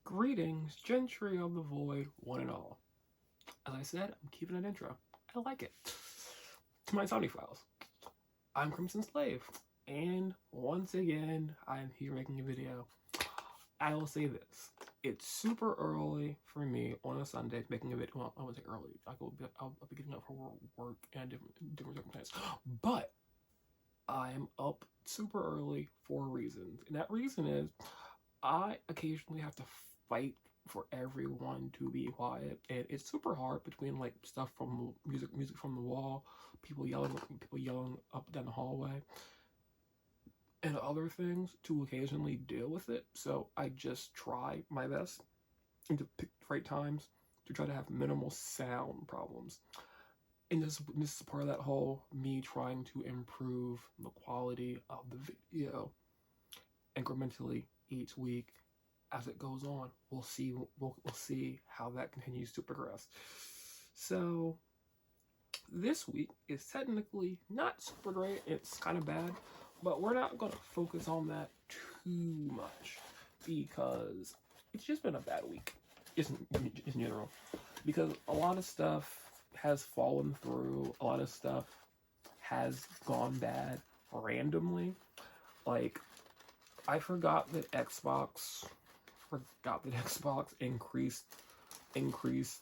Greetings, gentry of the void, one and all. As I said, I'm keeping an intro. I like it. To my Insomnia files, I'm CrimsonSlave, and once again, I'm here making a video. I will say this: it's super early for me on a Sunday making a video. Well, I wouldn't say early. I'll be getting up for work and different circumstances, but I am up super early for a reason, and that reason is I occasionally have to fight for everyone to be quiet, and it's super hard between like stuff from music from the wall, people yelling up down the hallway, and other things to occasionally deal with it. So I just try my best and to pick the right times to try to have minimal sound problems. And this is part of that whole me trying to improve the quality of the video incrementally each week as it goes on. We'll see how that continues to progress. So this week is technically not super great. It's kind of bad, but we're not going to focus on that too much because it's just been a bad week. It's in general, because a lot of stuff has fallen through. A lot of stuff has gone bad randomly. Like, I forgot that Xbox increased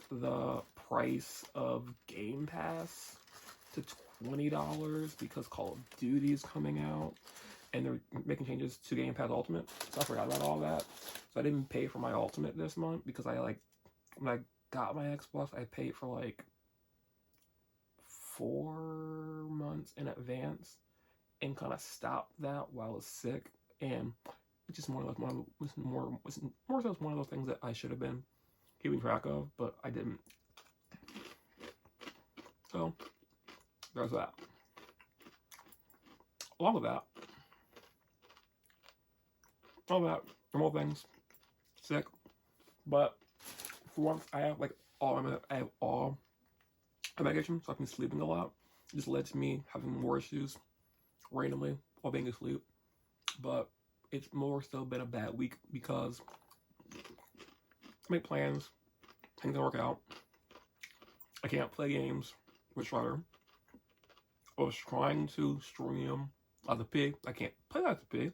the price of Game Pass to $20 because Call of Duty is coming out and they're making changes to Game Pass Ultimate. So I forgot about all that. So I didn't pay for my Ultimate this month because when I got my Xbox, I paid for like 4 months in advance and kind of stopped that while I was sick. And it's just more so it's one of those things that I should have been keeping track of, but I didn't. So there's that. Along with that, all that normal things, sick, but for once I have all my medication, so I've been sleeping a lot. It just led to me having more issues randomly while being asleep. But it's more so been a bad week because I make plans, things don't work out. I can't play games with Shredder. I was trying to stream as a P. I can't play as a P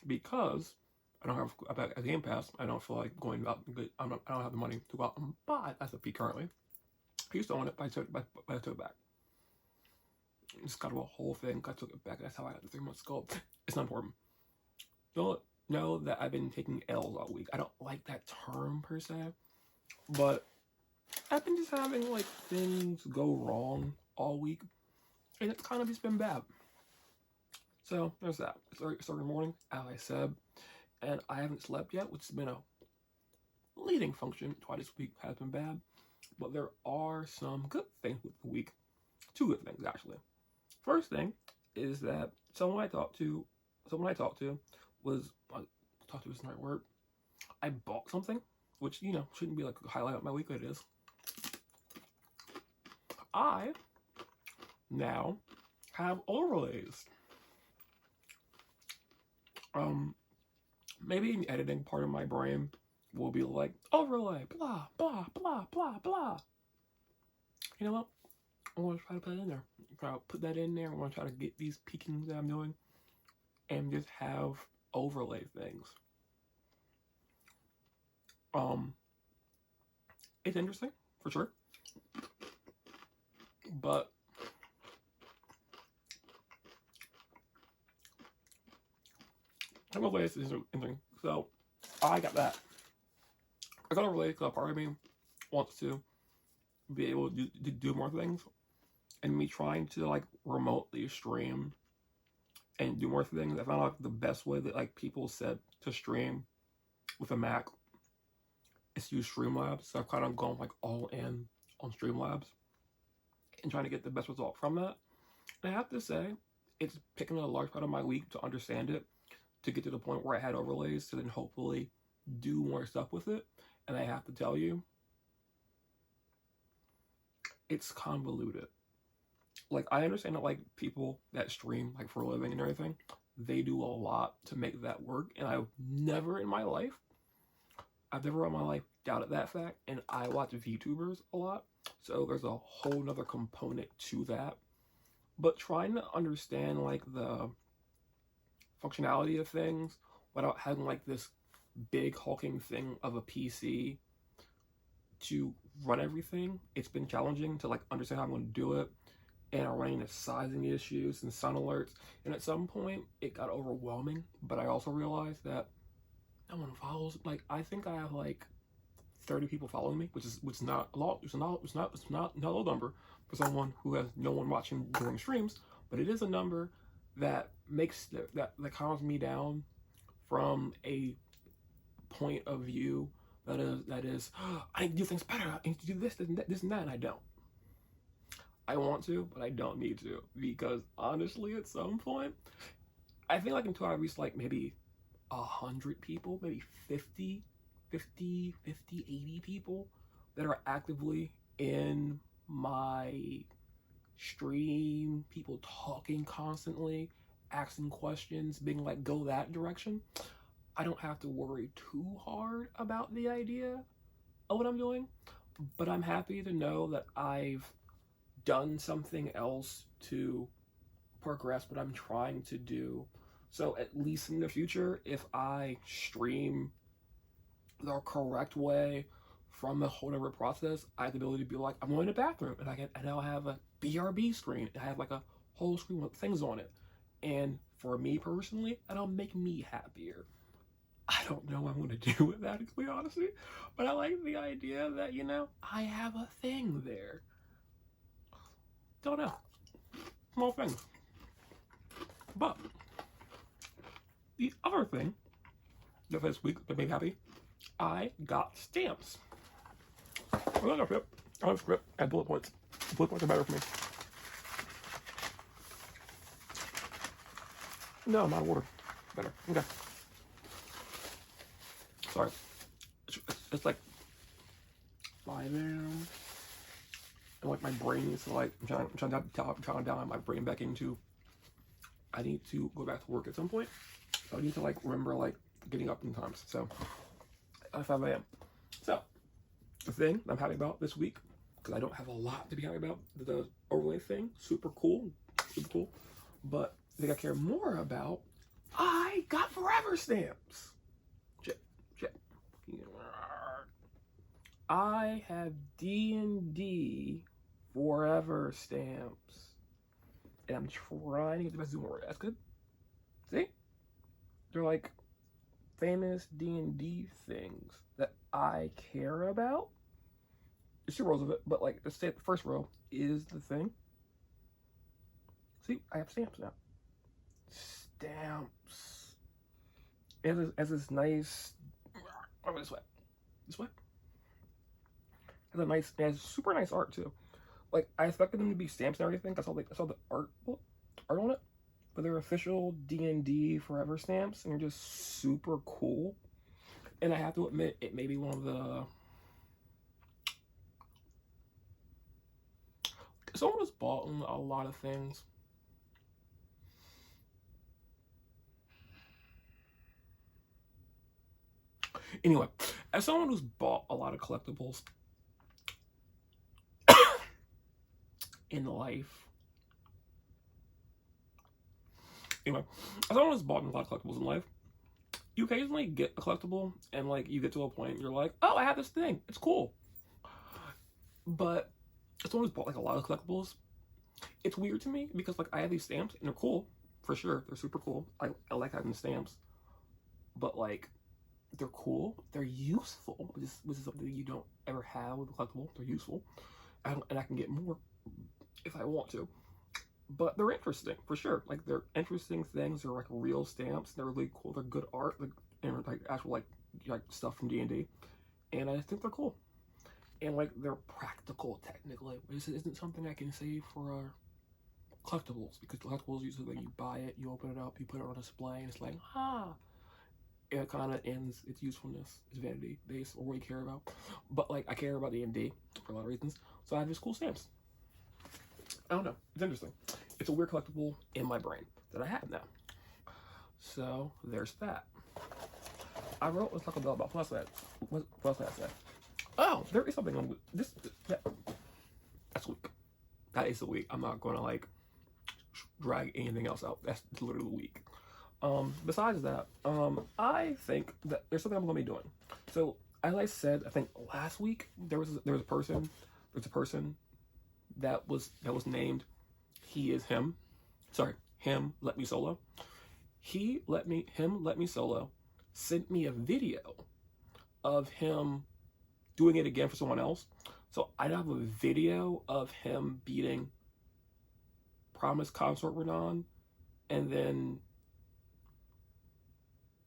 because I don't have a Game Pass. I don't feel like going out. I don't have the money to go out and buy as a P currently. I used to own it, but I took it back. It's kind of a whole thing. I took it back. That's how I got the 3 months ago. It's not important. Don't know that I've been taking L's all week. I don't like that term per se, but I've been just having things go wrong all week, and it's kind of just been bad. So there's that. It's early morning, as I said, and I haven't slept yet, which has been a leading function to why this week has been bad. But there are some good things with the week. 2 good things actually. First thing is that someone I talked to was, talk to is the right word. I bought something, which, shouldn't be a highlight of my week, but it is. I now have overlays. Maybe an editing part of my brain will be like, overlay, blah, blah, blah, blah, blah. You know what? I want to try to put it in there. Try to put that in there. I want to try to get these peekings that I'm doing and just have overlay things. It's interesting for sure, but overlays is interesting. So I got that. I got overlay because part of me wants to be able to do more things, and me trying to remotely stream and do more things. I found the best way that people said to stream with a Mac is to use Streamlabs. So I've kind of gone all in on Streamlabs and trying to get the best result from that. And I have to say, it's picking a large part of my week to understand it, to get to the point where I had overlays to then hopefully do more stuff with it. And I have to tell you, it's convoluted. I understand that people that stream for a living and everything, they do a lot to make that work, and I've never in my life I've never in my life doubted that fact, and I watch VTubers a lot, so there's a whole nother component to that. But trying to understand like the functionality of things without having like this big hulking thing of a PC to run everything, it's been challenging to like understand how I'm going to do it, and I'm running into sizing issues and sound alerts, and at some point it got overwhelming. But I also realized that no one follows. Like, I think I have like 30 people following me, which is not a lot. It's not a low number for someone who has no one watching during streams, but it is a number that makes that calms me down from a point of view that is I need to do things better. I need to do this and this and that, and I don't. I want to, but I don't need to, because honestly, at some point, I feel like until I reach like maybe 100 people, maybe 50, 80 people that are actively in my stream, people talking constantly, asking questions, being like, go that direction, I don't have to worry too hard about the idea of what I'm doing. But I'm happy to know that I've done something else to progress what I'm trying to do. So at least in the future, if I stream the correct way from the whole other process, I have the ability to be like, I'm going to the bathroom, and I'll have a BRB screen. I have like a whole screen with things on it. And for me personally, that'll make me happier. I don't know what I'm going to do with that, to be honest, but I like the idea that, you know, I have a thing there. Don't know. Small thing. But the other thing that this week that made me happy, I got stamps. I don't have a script. I have bullet points. Bullet points are better for me. No, I'm out of order. Better. Okay. Sorry. It's like 5 a.m. And like my brain is like, I'm trying to dial my brain back into, I need to go back to work at some point. So I need to like remember like getting up in times. So at 5 a.m. So the thing I'm happy about this week, because I don't have a lot to be happy about, the overlay thing, super cool. But I think I care more about, I got forever stamps. Shit. I have D&D forever stamps, and I'm trying to get the best Zoom order. That's good. See, they're like famous D&D things that I care about. There's 2 rows of it, but like let's say the first row is the thing. See, I have stamps now. Stamps. As this nice. Oh, this way. Has super nice art too. Like, I expected them to be stamps and everything. I saw the art on it, but they're official D&D forever stamps, and they're just super cool. And I have to admit, it may be one of the. Someone has bought a lot of things. Anyway, as someone who's bought a lot of collectibles in life, as someone who's bought a lot of collectibles in life, you occasionally get a collectible and like you get to a point you're like, oh, I have this thing, it's cool. But as someone who's bought like a lot of collectibles, it's weird to me because like I have these stamps and they're cool for sure, they're super cool. I like having stamps, but like they're cool, they're useful, which is something you don't ever have with a collectible. They're useful, and I can get more if I want to. But they're interesting for sure. Like, they're interesting things. They're like real stamps. They're really cool. They're good art, and like actual like stuff from D&D, and I think they're cool. And like they're practical technically. This isn't something I can say for collectibles, because collectibles usually like you buy it, you open it up, you put it on display, and it's like and it kind of ends its usefulness. It's vanity based, or what you care about. But like I care about D&D for a lot of reasons, so I have just cool stamps. I don't know. It's interesting. It's a weird collectible in my brain that I have now. So there's that. I wrote let's talk about what else I had. What else did I say? Oh, there is something on this. That's a week. That is a week. I'm not going to like drag anything else out. That's literally the week. Besides that, I think that there's something I'm going to be doing. So, as I said, I think last week there was a person that was named He Is Him. Sorry, him let me solo. Him let me solo. Sent me a video of him doing it again for someone else. So I have a video of him beating Promise Consort Renan, and then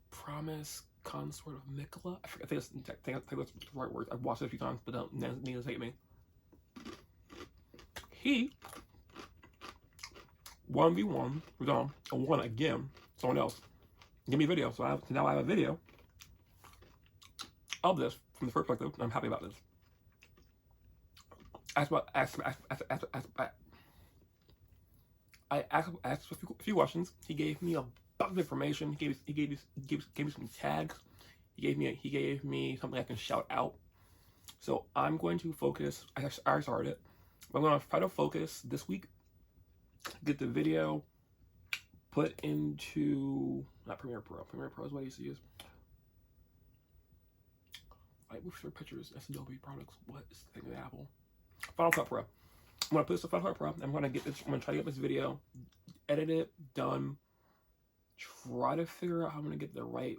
Promise Consort of Mikola. I think that's the right word. I've watched it a few times, but don't need to hate me. He 1v1 Renan and won again. Someone else. Give me a video. So now I have a video of this from the first perspective, and I'm happy about this. I asked a few questions. He gave me a bunch of information. He gave me some tags. He gave me something I can shout out. So I'm going to focus. I already started it. I'm going to try to focus this week. Get the video put into not Premiere Pro. Premiere Pro is what I used to use. Like with your pictures, that's Adobe products. What is the thing with Apple? Final Cut Pro. I'm gonna put this to Final Cut Pro. I'm gonna try to get this video, edit it, done. Try to figure out how I'm gonna get try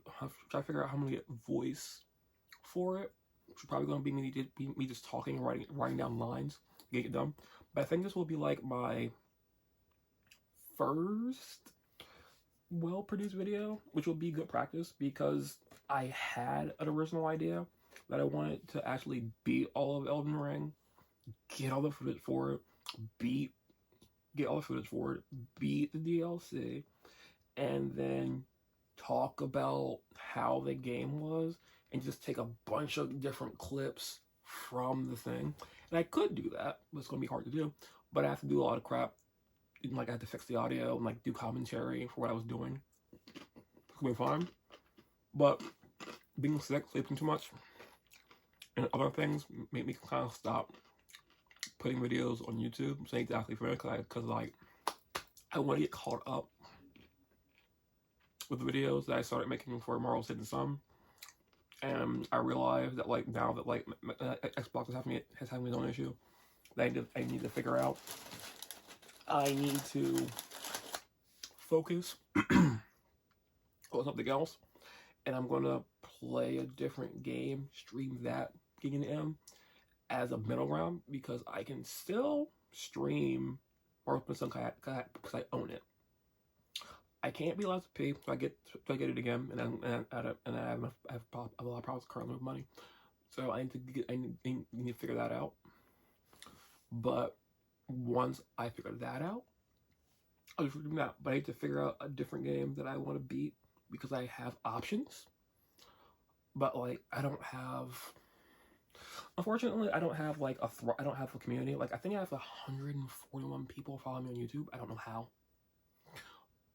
to figure out how I'm gonna get voice for it. Which is probably gonna be me just talking, writing down lines, get it done. But I think this will be like my first well-produced video, which will be good practice because I had an original idea that I wanted to actually beat all of Elden Ring, get all the footage for it, beat the DLC, and then talk about how the game was, and just take a bunch of different clips from the thing. And I could do that, but it's going to be hard to do. But I have to do a lot of crap. Like I had to fix the audio and like do commentary for what I was doing. It's going to be fine. But being sick, sleeping too much, and other things made me kind of stop putting videos on YouTube. So exactly for me, because like I want to get caught up with the videos that I started making for Marvel's Hidden Sun. And I realized that like now that like Xbox is having its own issue that I need to figure out. I need to focus on something else, and I'm gonna play a different game, stream that game as a middle ground, because I can still stream Marvel Sun because I own it. I can't be allowed to pay if I get it again, and I have a lot of problems currently with money, so I need to figure that out. But once I figure that out, I'll just do that. But I need to figure out a different game that I want to beat because I have options. But like I don't have. Unfortunately, I don't have like I don't have a community. Like I think I have 141 people following me on YouTube. I don't know how,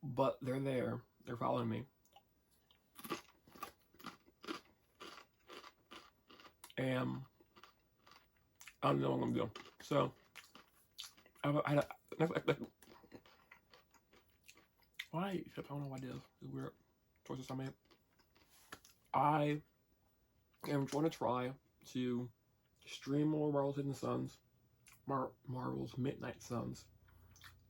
but they're there. They're following me, and I don't know what I'm gonna do. So I don't know what I did. It's weird choices I made. I am going to try to stream more Marvel's Hidden Suns, Marvel's Midnight Suns,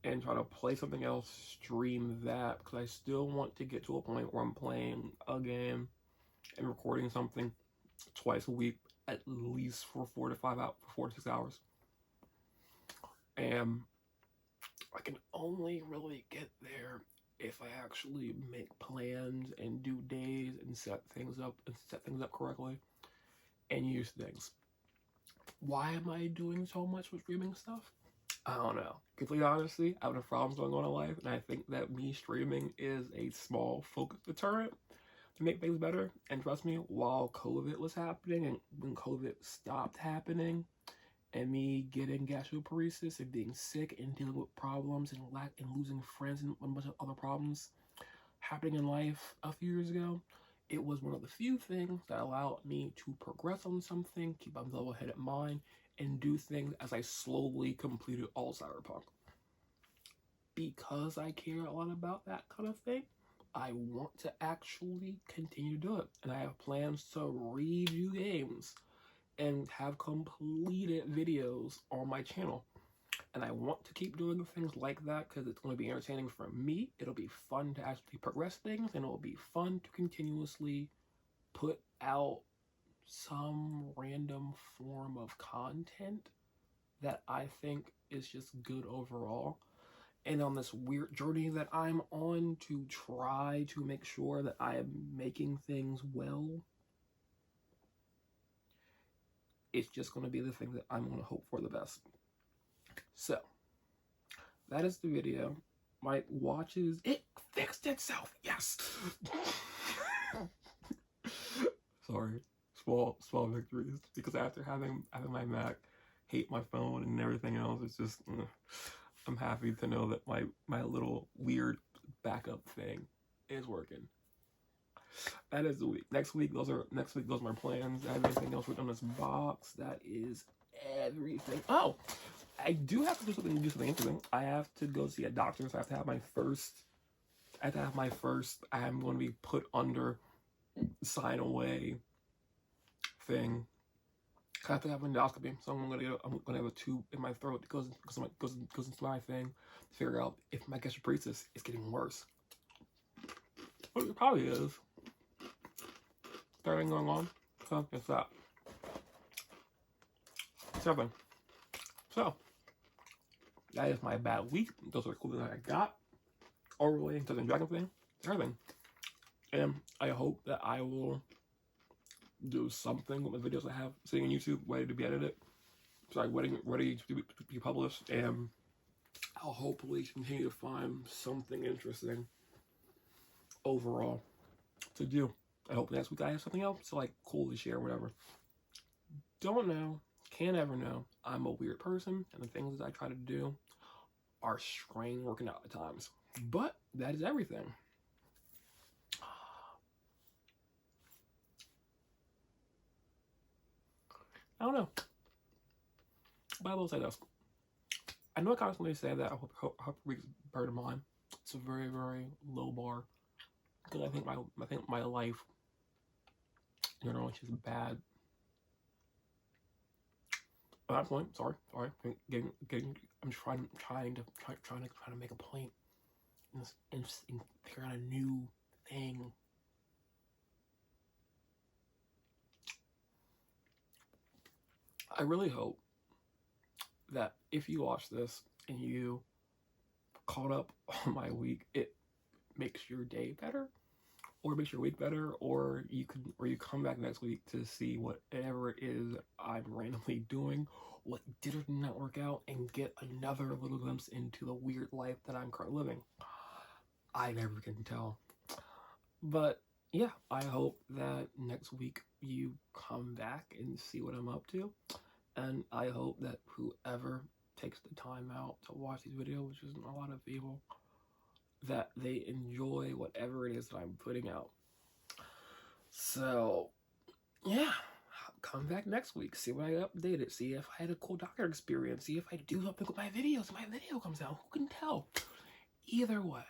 and try to play something else, stream that, because I still want to get to a point where I'm playing a game and recording something twice a week, at least for 4 to 6 hours. And I can only really get there if I actually make plans and do days and set things up correctly and use things. Why am I doing so much with streaming stuff? I don't know. Complete honesty, I have problems going on in life, and I think that me streaming is a small focus deterrent to make things better. And trust me, while COVID was happening, and when COVID stopped happening, and me getting gastroparesis and being sick and dealing with problems and losing friends and a bunch of other problems happening in life a few years ago, It was one of the few things that allowed me to progress on something, keep a level-headed mind, and do things as I slowly completed all Cyberpunk. Because I care a lot about that kind of thing, I want to actually continue to do it. And I have plans to review games and have completed videos on my channel. And I want to keep doing things like that because it's going to be entertaining for me. It'll be fun to actually progress things, and it'll be fun to continuously put out some random form of content that I think is just good overall. And on this weird journey that I'm on to try to make sure that I am making things well, it's just going to be the thing that I'm going to hope for the best. So, that is the video. My watches, it fixed itself, yes! Sorry, small victories, because after having my Mac hate my phone and everything else, it's just, I'm happy to know that my little weird backup thing is working. That is the week. Next week, those are my plans. I have anything else written on this box. That is everything. Oh, I do have to do something interesting. I have to go see a doctor, so I have to have my first. I'm going to be put under sign away thing. I have to have an endoscopy, so I'm gonna have a tube in my throat that goes into my thing to figure out if my gastroparesis is getting worse. Well, it probably is. Everything going on, so it's that. Something. So that is my bad week. Those are the cool things I got. All relating to the dragon thing, everything. And I hope that I will do something with the videos I have sitting on YouTube, ready to be edited. Sorry, ready to be published, and I'll hopefully continue to find something interesting overall to do. I hope next week I have something else to cool to share, whatever. Don't know, can't ever know. I'm a weird person, and the things that I try to do are strange working out at times. But that is everything. I don't know. But I will say this. I know I constantly say that I hope the week's better than mine. It's a very, very low bar. Because I think my life, you know, it's just bad. At that point, sorry. I'm trying to make a point and figure out a new thing. I really hope that if you watch this and you caught up on my week, it makes your day better, or makes your week better, or you come back next week to see whatever it is I'm randomly doing, what did or did not work out, and get another little glimpse into the weird life that I'm currently living. I never can tell. But yeah, I hope that next week you come back and see what I'm up to. And I hope that whoever takes the time out to watch these videos, which isn't a lot of people, that they enjoy whatever it is that I'm putting out. So, yeah, come back next week, see what I updated, see if I had a cool doctor experience, see if I do something with my videos, my video comes out, who can tell? Either way,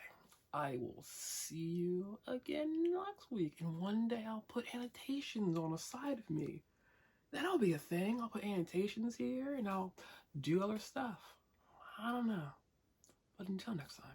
I will see you again next week, and one day I'll put annotations on the side of me. That'll be a thing. I'll put annotations here, and I'll do other stuff. I don't know. But until next time.